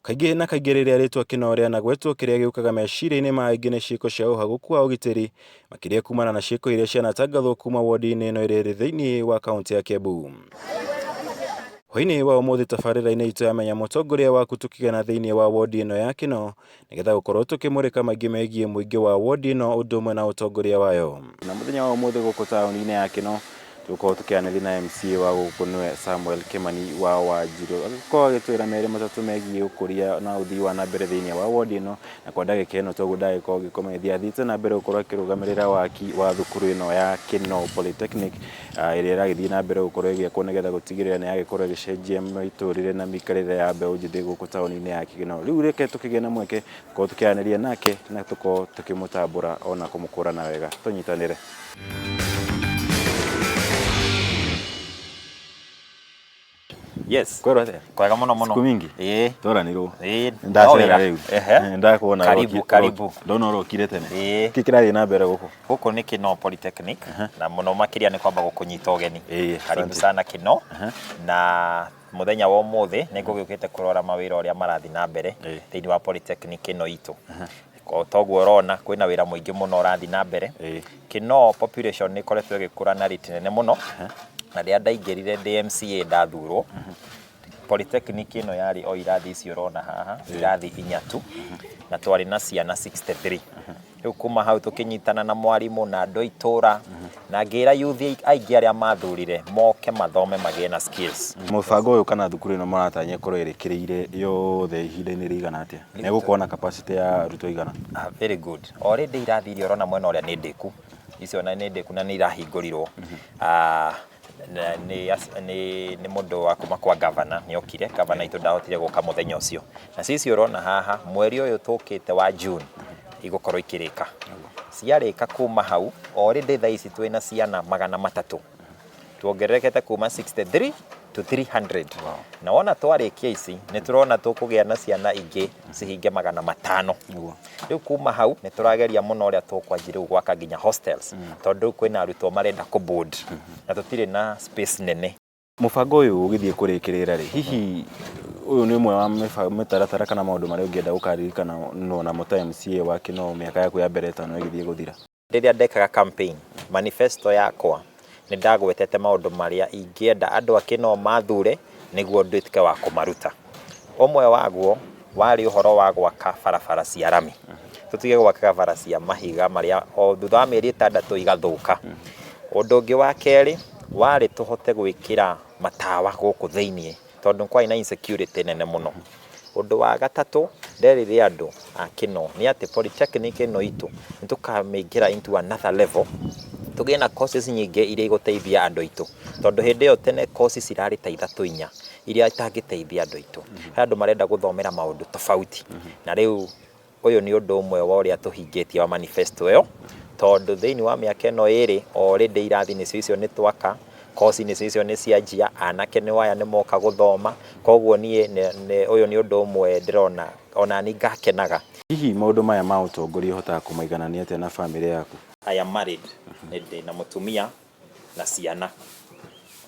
Kaingĩ na kaingĩ rĩrĩa rĩtwa Kinoo rĩanagwetwo kĩrĩa gĩũkaga meciria-inĩ ma aingĩ nĩ ciĩko cia ũhagũku wa ũgitĩri, makĩria kumana na ciĩko iria cianatangathwo kuma wondi-inĩ ĩno ĩrĩ thĩinĩ wa kaunti ya Kiambu. Hwainĩ wa ũmũthĩ tabarĩra-inĩ itũ yamenya mũtongoria waku tũkĩgena thĩinĩ wa wondi ĩno ya Kinoo, nĩgetha gũkorwo tũkĩmũrĩka maingĩ megiĩ mũingĩ wa wondi ĩno ũndũ ũmwe na ũtongoria wayo. Na mũthenya wa ũmũthĩ gũkũ taũni-inĩ ya Kinoo tũkorwo tũkĩanĩrĩra na MCA wa gũkũ nĩwe Samuel Kimani wa Wanjiru, agĩkorwo agĩtwĩra merĩ matatũ megiĩ ũkũria na ũthii wa na mbere thĩinĩ wa wondi ĩno, na kwa ndagĩka ĩno toguo ndagĩkorwo agĩkomethia athiĩte na mbere gũkorwo akĩrũgamĩrĩra waki wa thukuru ĩno ya Kinoo Polytechnic ĩrĩa ĩragĩthiĩ na mbere gũkorwo ĩgĩakwo nĩgetha gũtigĩrĩra nĩ yagĩkorwo ĩgĩcenjia mĩtũrĩre na mĩikarĩre ya mbeũ njĩthĩ gũkũ taũni-inĩ ya Kinoo. Rĩu reke tũkĩgĩe na mweke tũkorwo tũkĩaranĩria nake na tũkorwo tũkĩmũtambũra ona kũmũkũrana wega. Tũnyitanĩre. Yes. Kwero atia? Kwega muno muno. Siku mingi? Twaranirwo. Ndacera riu. Ndakuona karibu. Ndona urokire tene. Kiki kirathi na mbere guku? Guku ni Kinoo Polytechnic na muno makiria ni kwamba gukunyita ugeni. Karibu sana Kinoo. Na muthenya wa umuthi ni ngugukite kurora mawira uria marathi na mbere thiini wa Polytechnic ino itu. Toguo urona kwina wira muingi muno urathi na mbere. Kinoo population ni koretwo igikura na rate nene muno. Na rĩa ndaingĩrire DMCA ndathurwo Polytechnic ino yari o irathi icio urona haha irathi 4 tu na twari na ciana 63. Rĩu kuma hau tukinyitana na mwarimu na andũ itura na ngira youth aingĩ arĩa mathurire moke mathome magĩe na skills. Mũbango ũyũ kana thukuru ĩno maratanya korwo ĩrĩkĩrĩire yothe ihinda-inĩ rĩigana atĩa? Nĩ gũkorwo na capacity ya arutwo igana? Very good. Already irathi iria urona mwena ũrĩa nĩ ndĩku. Icio na nĩ ndĩku na nĩ irahingũrirwo. Ni mundu wa kuma kwa governor ni okire governor itu ndahotire guka muthenya ucio na sisi urona haha mweri uyu tukite wa June igukorwo ikirika ciarika kuma hau already thaa ici twina ciana 300 tuongererekete kuma 63 to 300. Na wona twarikia ici ni turona tukugia na ciana ingi cihinge 500. Riu kuma hau ni turageria muno uria tukwanjira gwaka nginya hostels tondu kwina arutwo marenda ku board na tutire na space nene. Mubango uyu ugithie kurikirira ri hihi uyu ni umwe wa mitaratara kana maundu maria ungienda gukaririkana no na muta MCA wa Kinoo miaka yaku ya mbere tano igithie guthira? Riria ndekaga campaign manifesto yakwa ni ndagwetete maundu maria ingienda andu a Kinoo mathure niguo ndwitike wa kumaruta. Omwe waguo wari uhoro wa gwaka barabara cia rami. Tutige gwaka barabara cia mahiga maria o thutha wa mieri 6 igathuka. Undu ungi wa keri wari tuhote gwikira matawa guku thiini tondu kwa ina insecurity nene muno. Undu wa gatatu nderire andu a Kinoo ni ati Polytechnic ino itu nitukameingira into another level. Tugie na courses nyingi iria igũteithia andũ aitũ tondu hindi yo tene courses irari ta 3-4 iria itangĩteithia andũ aitũ. He andũ marenda gũthomera maũndũ tofauti na rĩu ũyũ ni ũndũ ũmwe wa ũrĩa tũhingĩtie wa manifesto ĩyo tondu thĩinĩ wa mĩaka ĩno ĩrĩ already irathi nĩ icio nĩ twaka course nĩ icio nĩ cianjia anake nĩ waya nĩ moka gũthoma koguo niĩ ũyũ ni ũndũ ũmwe ndĩrona ona ni ngakenaga. Hihi maũndũ maya ma ũtongoria ũhotaga kũmaiganania atĩa na family yaku? I am married na mutumia na ciana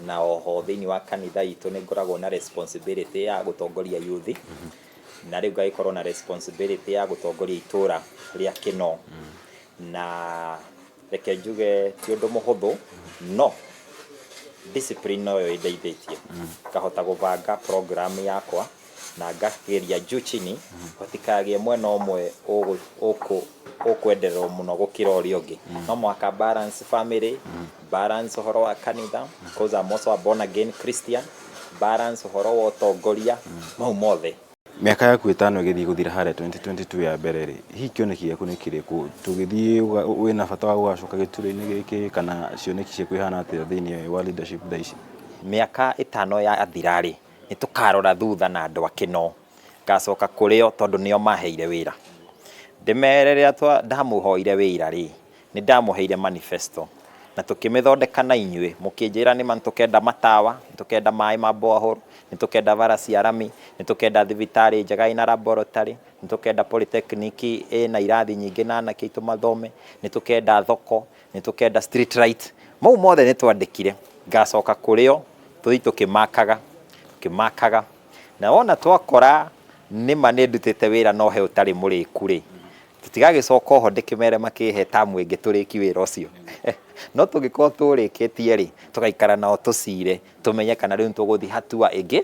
na oho thĩinĩ wa kanitha itũ nĩ ngoragwo na responsibility ya gũtongoria youth na rĩu ngaikorwo na responsibility ya gũtongoria itũra rĩa Kinoo na reke njuge ti ũndũ mũhũthũ no discipline no yo indeithĩtie ngahota gũbanga program yakwa na ngageria juu chini hatikagie mwena ũmwe ukwenderwo muno gukira uria ungi. No mwaka balance family, balance uhoro wa kanitha because I'm also a born again Christian, balance uhoro wa utongoria mau mothe. Miaka yaku 5 igithii guthira haria 2022 ya mbere ri hihi kioneki yaku ni kiriku tugithii wina bata wa gugacoka gituro-ini giki kana cioneki ciaku ihana atia thiini wa leadership thaa ici? Miaka 5 ya athirari ni tukarora thutha na andu a Kinoo ngacoka kurio tondu nio maheire wira. Ndimerere ndamuhoire wira ri ni ndamuheire manifesto na tukimithondeka na inyue mukinjira ni tukenda matawa tukenda mai ma borehole tukenda bara cia rami tukenda thibitari njega ina laboratory tukenda Polytechnic na irathi nyingi na anake itu mathome tukenda thoko tukenda street light mau mothe ni twandikire ngacoka kurio tuthi tukimakaga na wona twakora nima nĩ ndutĩte wĩra no he ũtarĩ mũrĩku rĩ tũtigagĩcoka ho ndĩkĩmere makĩhe tamu ĩngĩ tũrĩki wĩra ũcio no tũngĩkorwo tũrĩkĩtie rĩ tũgaikara nao tũcire tũmenye kana rĩu tũgũthiĩ hatua ĩngĩ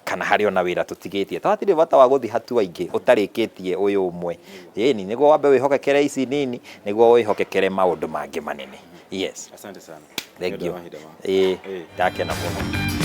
kana harĩ ona wĩra tũtigĩtie twatirĩ bata wa gũthiĩ hatua ingĩ ũtarĩkĩtie ũyũ ũmwe ĩni nĩguo wambe wĩhokekere ici nini nĩguo wĩhokekere maũndũ mangĩ manene. Yes, Asante sana. thank you. Ndakena mũno.